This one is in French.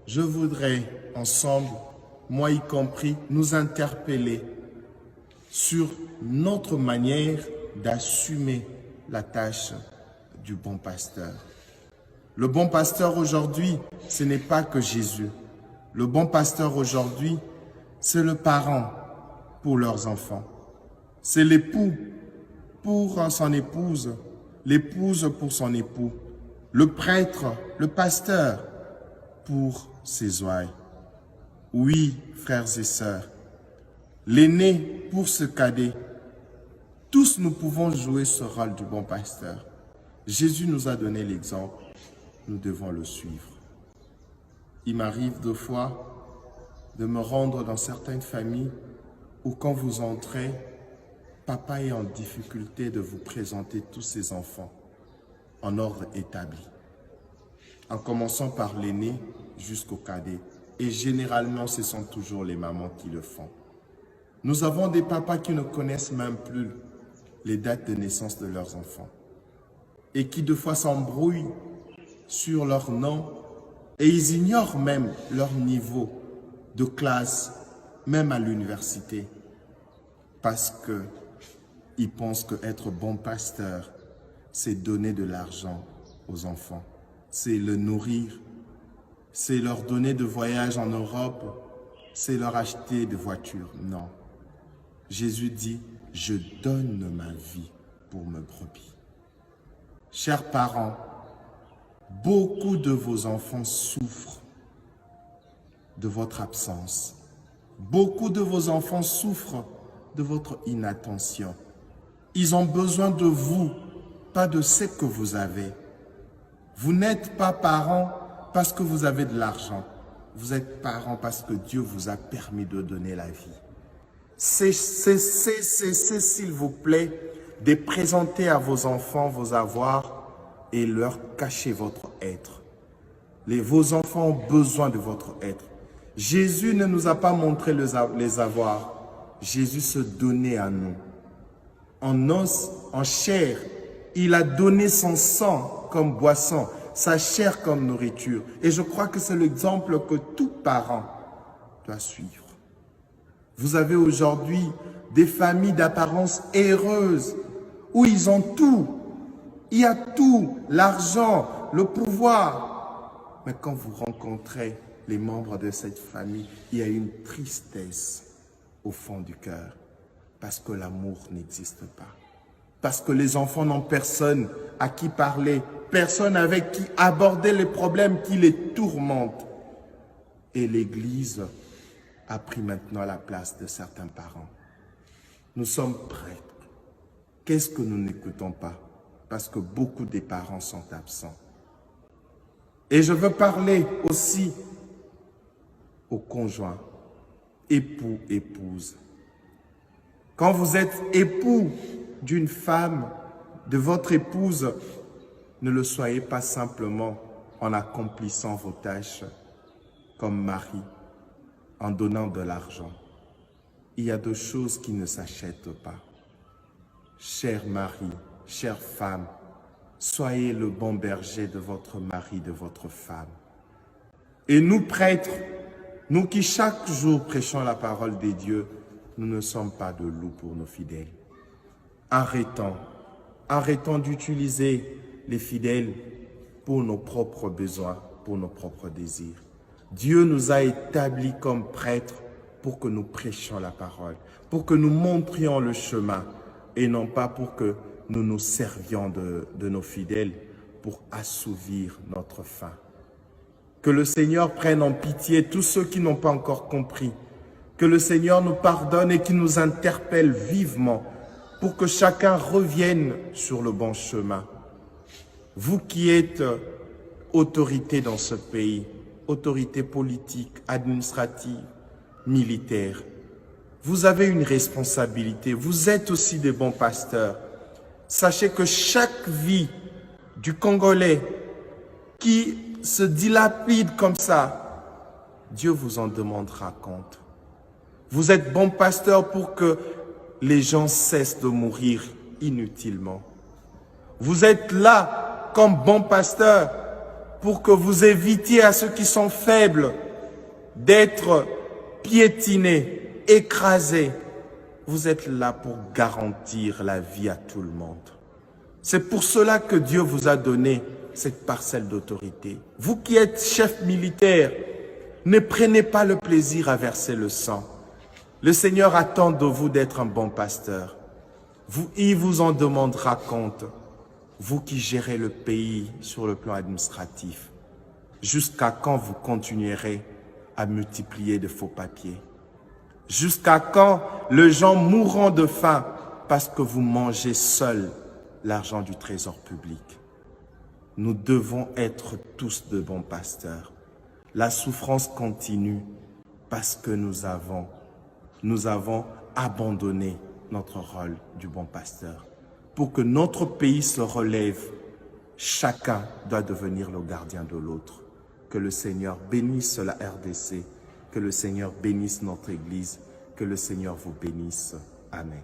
je voudrais ensemble, moi y compris, nous interpeller sur notre manière d'assumer la tâche du bon pasteur. Le bon pasteur aujourd'hui, ce n'est pas que Jésus. Le bon pasteur aujourd'hui, c'est le parent pour leurs enfants. C'est l'époux pour son épouse, l'épouse pour son époux, le prêtre, le pasteur pour ses ouailles. Oui, frères et sœurs, l'aîné pour ce cadet. Tous nous pouvons jouer ce rôle du bon pasteur. Jésus nous a donné l'exemple, nous devons le suivre. Il m'arrive deux fois de me rendre dans certaines familles où quand vous entrez, papa est en difficulté de vous présenter tous ses enfants en ordre établi, en commençant par l'aîné jusqu'au cadet. Et généralement, ce sont toujours les mamans qui le font. Nous avons des papas qui ne connaissent même plus les dates de naissance de leurs enfants et qui, deux fois, s'embrouillent sur leur nom et ils ignorent même leur niveau de classe, même à l'université, parce qu'ils pensent qu'être bon pasteur, c'est donner de l'argent aux enfants, c'est le nourrir, c'est leur donner de voyages en Europe, c'est leur acheter des voitures. Non. Jésus dit, je donne ma vie pour mes brebis. Chers parents, beaucoup de vos enfants souffrent de votre absence. Beaucoup de vos enfants souffrent de votre inattention. Ils ont besoin de vous, pas de ce que vous avez. Vous n'êtes pas parents parce que vous avez de l'argent. Vous êtes parents parce que Dieu vous a permis de donner la vie. Cessez, s'il vous plaît, de présenter à vos enfants vos avoirs et leur cacher votre être. Vos enfants ont besoin de votre être. Jésus ne nous a pas montré les avoirs. Jésus se donnait à nous. En os, en chair, il a donné son sang comme boisson, sa chair comme nourriture. Et je crois que c'est l'exemple que tout parent doit suivre. Vous avez aujourd'hui des familles d'apparence heureuse où ils ont tout. Il y a tout, l'argent, le pouvoir. Mais quand vous rencontrez les membres de cette famille, il y a une tristesse au fond du cœur parce que l'amour n'existe pas. Parce que les enfants n'ont personne à qui parler, personne avec qui aborder les problèmes qui les tourmentent. Et l'Église a pris maintenant la place de certains parents. Nous sommes prêtres. Qu'est-ce que nous n'écoutons pas? Parce que beaucoup des parents sont absents. Et je veux parler aussi aux conjoints, époux, épouses. Quand vous êtes époux d'une femme, de votre épouse, ne le soyez pas simplement en accomplissant vos tâches comme mari, en donnant de l'argent. Il y a des choses qui ne s'achètent pas. Cher mari, chère femme, soyez le bon berger de votre mari, de votre femme. Et nous prêtres, nous qui chaque jour prêchons la parole de Dieu, nous ne sommes pas de loups pour nos fidèles. Arrêtons d'utiliser les fidèles pour nos propres besoins, pour nos propres désirs. Dieu nous a établis comme prêtres pour que nous prêchions la parole, pour que nous montrions le chemin et non pas pour que nous nous servions de nos fidèles pour assouvir notre faim. Que le Seigneur prenne en pitié tous ceux qui n'ont pas encore compris. Que le Seigneur nous pardonne et qu'il nous interpelle vivement pour que chacun revienne sur le bon chemin. Vous qui êtes autorité dans ce pays, autorité politique, administrative, militaire, vous avez une responsabilité. Vous êtes aussi des bons pasteurs. Sachez que chaque vie du Congolais qui se dilapide comme ça, Dieu vous en demandera compte. Vous êtes bons pasteurs pour que les gens cessent de mourir inutilement. Vous êtes là comme bons pasteurs pour que vous évitiez à ceux qui sont faibles d'être piétinés, écrasés. Vous êtes là pour garantir la vie à tout le monde. C'est pour cela que Dieu vous a donné cette parcelle d'autorité. Vous qui êtes chef militaire, ne prenez pas le plaisir à verser le sang. Le Seigneur attend de vous d'être un bon pasteur. Il vous en demandera compte. Vous qui gérez le pays sur le plan administratif, jusqu'à quand vous continuerez à multiplier de faux papiers? Jusqu'à quand les gens mourront de faim parce que vous mangez seuls l'argent du trésor public? Nous devons être tous de bons pasteurs. La souffrance continue parce que nous avons abandonné notre rôle du bon pasteur. Pour que notre pays se relève, chacun doit devenir le gardien de l'autre. Que le Seigneur bénisse la RDC, que le Seigneur bénisse notre Église, que le Seigneur vous bénisse. Amen.